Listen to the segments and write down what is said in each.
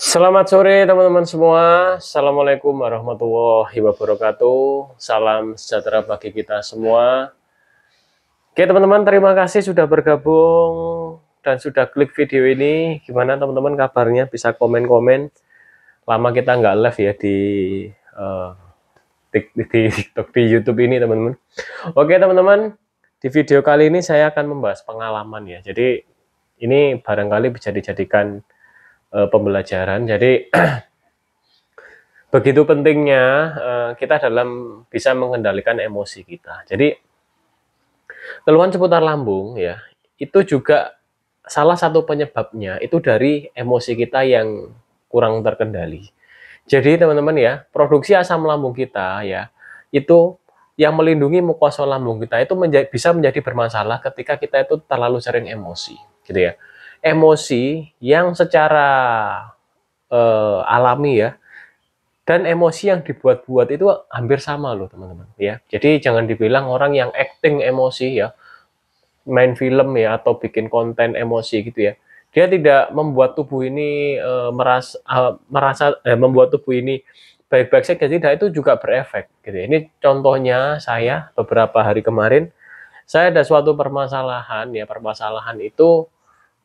Selamat sore teman-teman semua. Assalamualaikum warahmatullahi wabarakatuh. Salam sejahtera bagi kita semua. Oke teman-teman, terima kasih sudah bergabung dan sudah klik video ini. Gimana teman-teman kabarnya? Bisa komen-komen. Lama kita nggak live ya eh, di TikTok, di YouTube ini teman-teman. Oke teman-teman, di video kali ini saya akan membahas pengalaman ya. Jadi ini barangkali bisa dijadikan pembelajaran. Jadi begitu pentingnya kita dalam bisa mengendalikan emosi kita. Jadi keluhan seputar lambung ya, itu juga salah satu penyebabnya itu dari emosi kita yang kurang terkendali. Jadi teman-teman ya, produksi asam lambung kita ya, itu yang melindungi mukosa lambung kita itu bisa menjadi bermasalah ketika kita itu terlalu sering emosi, gitu ya. Emosi yang secara alami ya, dan emosi yang dibuat-buat itu hampir sama loh teman-teman ya. Jadi jangan dibilang orang yang acting emosi ya, main film ya atau bikin konten emosi gitu ya. Dia tidak membuat tubuh ini membuat tubuh ini baik-baik saja, tidak, itu juga berefek gitu ya. Ini contohnya saya beberapa hari kemarin saya ada suatu permasalahan ya, permasalahan itu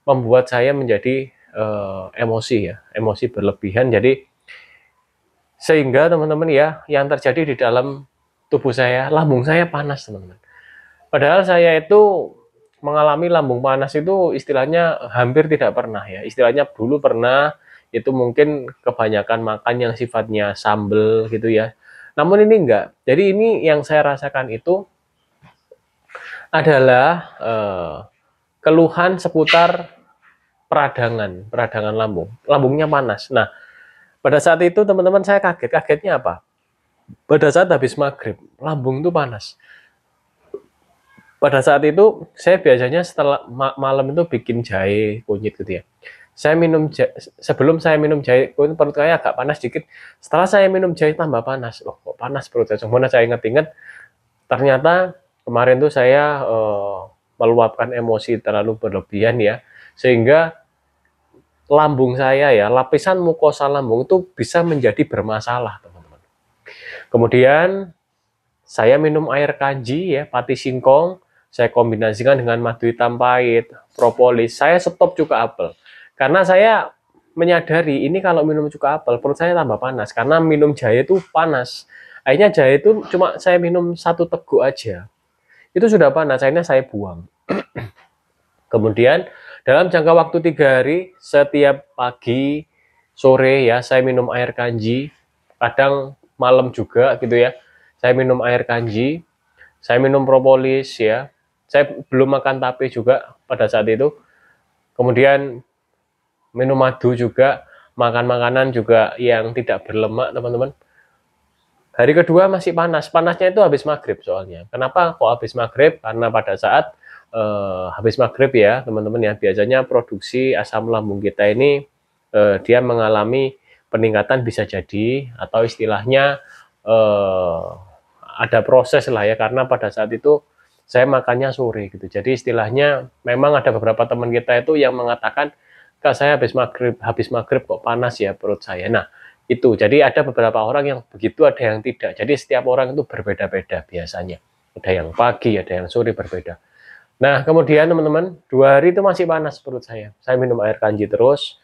membuat saya menjadi emosi ya, emosi berlebihan. Jadi sehingga teman-teman ya, yang terjadi di dalam tubuh saya, lambung saya panas teman-teman. Padahal saya itu mengalami lambung panas itu istilahnya hampir tidak pernah ya. Istilahnya dulu pernah, itu mungkin kebanyakan makan yang sifatnya sambel gitu ya. Namun ini enggak. Jadi ini yang saya rasakan itu adalah keluhan seputar peradangan lambung. Lambungnya panas. Nah, pada saat itu teman-teman saya kaget. Kagetnya apa? Pada saat habis maghrib, lambung itu panas. Pada saat itu, saya biasanya setelah malam itu bikin jahe kunyit gitu ya. Saya minum sebelum saya minum jahe kunyit, perut saya agak panas dikit. Setelah saya minum jahe tambah panas. Loh, kok panas perut saya? Kemudian saya ingat-ingat, ternyata kemarin tuh saya meluapkan emosi terlalu berlebihan ya, sehingga lambung saya ya, lapisan mukosa lambung itu bisa menjadi bermasalah, teman-teman. Kemudian saya minum air kanji ya, pati singkong, saya kombinasikan dengan madu hitam pahit, propolis. Saya stop cuka apel. Karena saya menyadari ini kalau minum cuka apel perut saya tambah panas karena minum jahe itu panas. Akhirnya jahe itu cuma saya minum satu teguk aja. Itu sudah panas, akhirnya saya buang. Kemudian dalam jangka waktu 3 hari, setiap pagi, sore ya, saya minum air kanji, kadang malam juga gitu ya. Saya minum air kanji, saya minum propolis ya. Saya belum makan tape juga pada saat itu. Kemudian minum madu juga, makan makanan juga yang tidak berlemak, teman-teman. Hari kedua masih panas. Panasnya itu habis maghrib soalnya. Kenapa kok habis maghrib? Karena pada saat habis maghrib ya, teman-teman ya, biasanya produksi asam lambung kita ini dia mengalami peningkatan bisa jadi, atau istilahnya ada proses lah ya, karena pada saat itu saya makannya sore gitu. Jadi istilahnya memang ada beberapa teman kita itu yang mengatakan, Kak, saya habis maghrib kok panas ya perut saya. Nah, itu. Jadi ada beberapa orang yang begitu, ada yang tidak. Jadi setiap orang itu berbeda-beda biasanya. Ada yang pagi, ada yang sore, berbeda. Nah, kemudian teman-teman, 2 hari itu masih panas perut saya. Saya minum air kanji terus,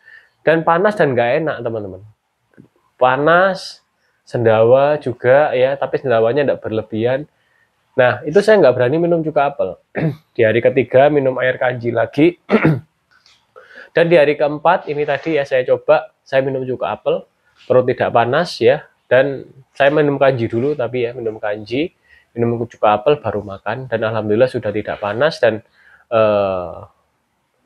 dan panas dan nggak enak teman-teman. Panas, sendawa juga ya, tapi sendawanya tidak berlebihan. Nah, itu saya nggak berani minum cuka apel. Di hari ketiga minum air kanji lagi. Dan di hari keempat ini tadi ya, saya coba, saya minum cuka apel, perut tidak panas ya, dan saya minum kanji dulu, tapi ya minum kanji, minum cuka apel baru makan, dan alhamdulillah sudah tidak panas. Dan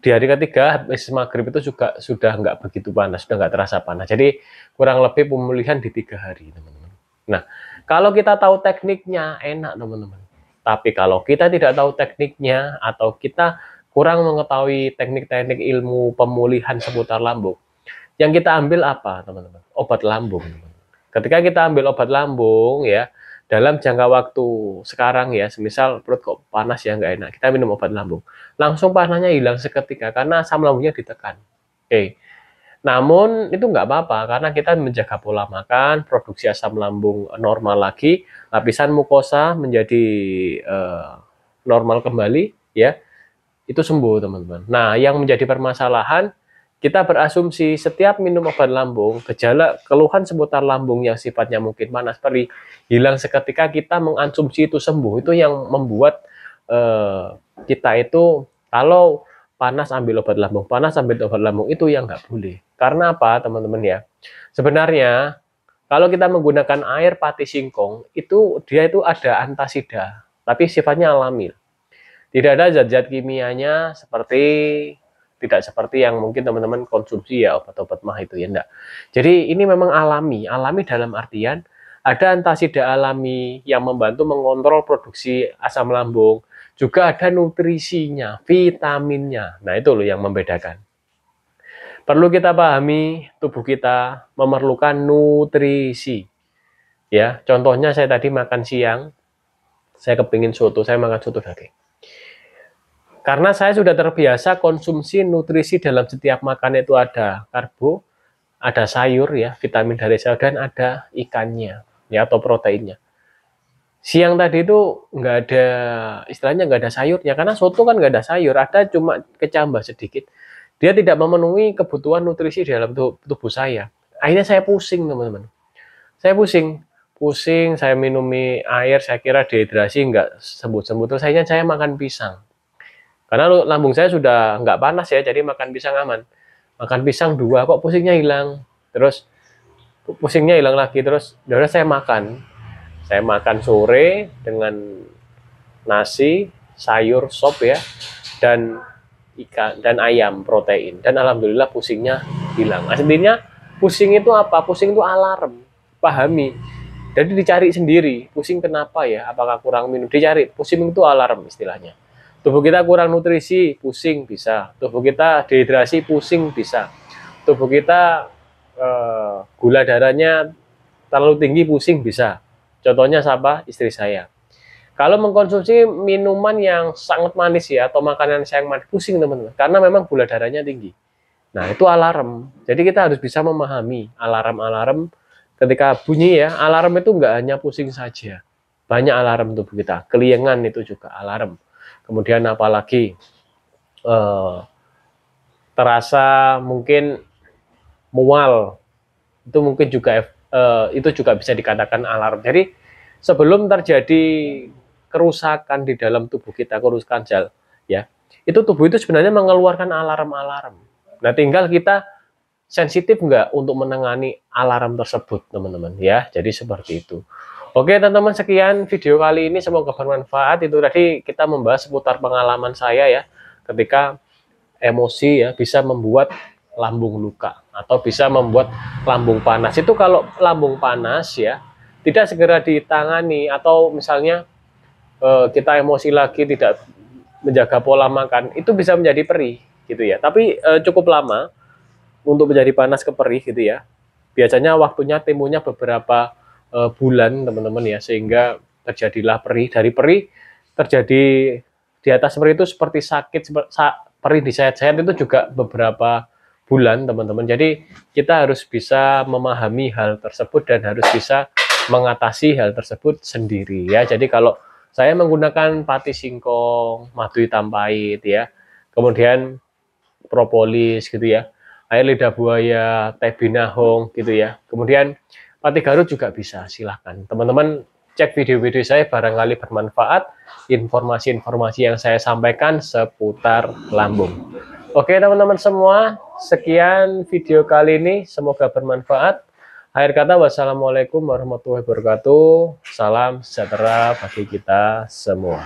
di hari ketiga habis maghrib itu juga sudah nggak begitu panas, sudah nggak terasa panas. Jadi kurang lebih pemulihan di 3 hari, teman-teman. Nah, kalau kita tahu tekniknya enak, teman-teman. Tapi kalau kita tidak tahu tekniknya, atau kita kurang mengetahui teknik-teknik ilmu pemulihan seputar lambung, yang kita ambil apa, teman-teman? Obat lambung. Ketika kita ambil obat lambung ya, dalam jangka waktu sekarang ya, semisal perut kok panas ya, nggak enak, kita minum obat lambung, langsung panasnya hilang seketika karena asam lambungnya ditekan. Oke. Namun itu nggak apa-apa karena kita menjaga pola makan, produksi asam lambung normal lagi, lapisan mukosa menjadi normal kembali, ya, itu sembuh teman-teman. Nah, yang menjadi permasalahan kita berasumsi setiap minum obat lambung, gejala keluhan seputar lambung yang sifatnya mungkin panas perih hilang seketika, kita mengasumsi itu sembuh. Itu yang membuat kita itu kalau panas ambil obat lambung, panas ambil obat lambung, itu yang nggak boleh. Karena apa teman-teman ya? Sebenarnya kalau kita menggunakan air pati singkong, itu dia itu ada antasida, tapi sifatnya alami. Tidak ada zat-zat kimianya tidak seperti yang mungkin teman-teman konsumsi ya obat-obat mah itu ya enggak. Jadi ini memang alami. Alami dalam artian ada antasida alami yang membantu mengontrol produksi asam lambung. Juga ada nutrisinya, vitaminnya. Nah, itu loh yang membedakan. Perlu kita pahami tubuh kita memerlukan nutrisi. Ya, contohnya saya tadi makan siang, saya kepingin soto, saya makan soto daging. Karena saya sudah terbiasa konsumsi nutrisi dalam setiap makan itu ada karbo, ada sayur ya, vitamin dari sayur, dan ada ikannya ya atau proteinnya. Siang tadi itu nggak ada, istilahnya nggak ada sayurnya karena soto kan nggak ada sayur, ada cuma kecambah sedikit. Dia tidak memenuhi kebutuhan nutrisi dalam tubuh saya. Akhirnya saya pusing teman-teman. Saya pusing, saya minumi air, saya kira dehidrasi, nggak sembuh-sembuh. Terus akhirnya saya makan pisang. Karena lambung saya sudah nggak panas ya, jadi makan pisang aman. Makan pisang 2, kok pusingnya hilang. Terus pusingnya hilang lagi, terus udah saya makan. Saya makan sore dengan nasi, sayur, sop ya, dan ikan dan ayam protein. Dan alhamdulillah pusingnya hilang. Artinya pusing itu apa? Pusing itu alarm. Pahami. Jadi dicari sendiri, pusing kenapa ya? Apakah kurang minum? Dicari. Pusing itu alarm istilahnya. Tubuh kita kurang nutrisi, pusing bisa. Tubuh kita dehidrasi, pusing bisa. Tubuh kita gula darahnya terlalu tinggi, pusing bisa. Contohnya siapa? Istri saya. Kalau mengkonsumsi minuman yang sangat manis ya, atau makanan yang manis, pusing teman-teman. Karena memang gula darahnya tinggi. Nah, itu alarm. Jadi kita harus bisa memahami alarm-alarm ketika bunyi ya. Alarm itu nggak hanya pusing saja. Banyak alarm tubuh kita. Keliengan itu juga alarm. Kemudian apalagi terasa mungkin mual, itu mungkin juga itu juga bisa dikatakan alarm. Jadi sebelum terjadi kerusakan di dalam tubuh kita, kerusakan sel ya, itu tubuh itu sebenarnya mengeluarkan alarm-alarm. Nah, tinggal kita sensitif nggak untuk menangani alarm tersebut teman-teman ya. Jadi seperti itu. Oke teman-teman, sekian video kali ini, semoga bermanfaat. Itu tadi kita membahas seputar pengalaman saya ya, ketika emosi ya bisa membuat lambung luka atau bisa membuat lambung panas. Itu kalau lambung panas ya tidak segera ditangani, atau misalnya kita emosi lagi tidak menjaga pola makan, itu bisa menjadi perih gitu ya. Tapi cukup lama untuk menjadi panas ke perih gitu ya. Biasanya waktunya timbulnya beberapa bulan teman-teman ya, sehingga terjadilah perih. Dari perih terjadi di atas perih itu seperti sakit, perih di sayat-sayat, itu juga beberapa bulan teman-teman. Jadi kita harus bisa memahami hal tersebut dan harus bisa mengatasi hal tersebut sendiri ya. Jadi kalau saya menggunakan pati singkong, madu hitam pahit ya, kemudian propolis gitu ya, air lidah buaya, teh binahong gitu ya, kemudian pati Garut juga bisa. Silahkan teman-teman cek video-video saya, barangkali bermanfaat informasi-informasi yang saya sampaikan seputar lambung. Oke teman-teman semua, sekian video kali ini, semoga bermanfaat. Akhir kata, wassalamualaikum warahmatullahi wabarakatuh. Salam sejahtera bagi kita semua.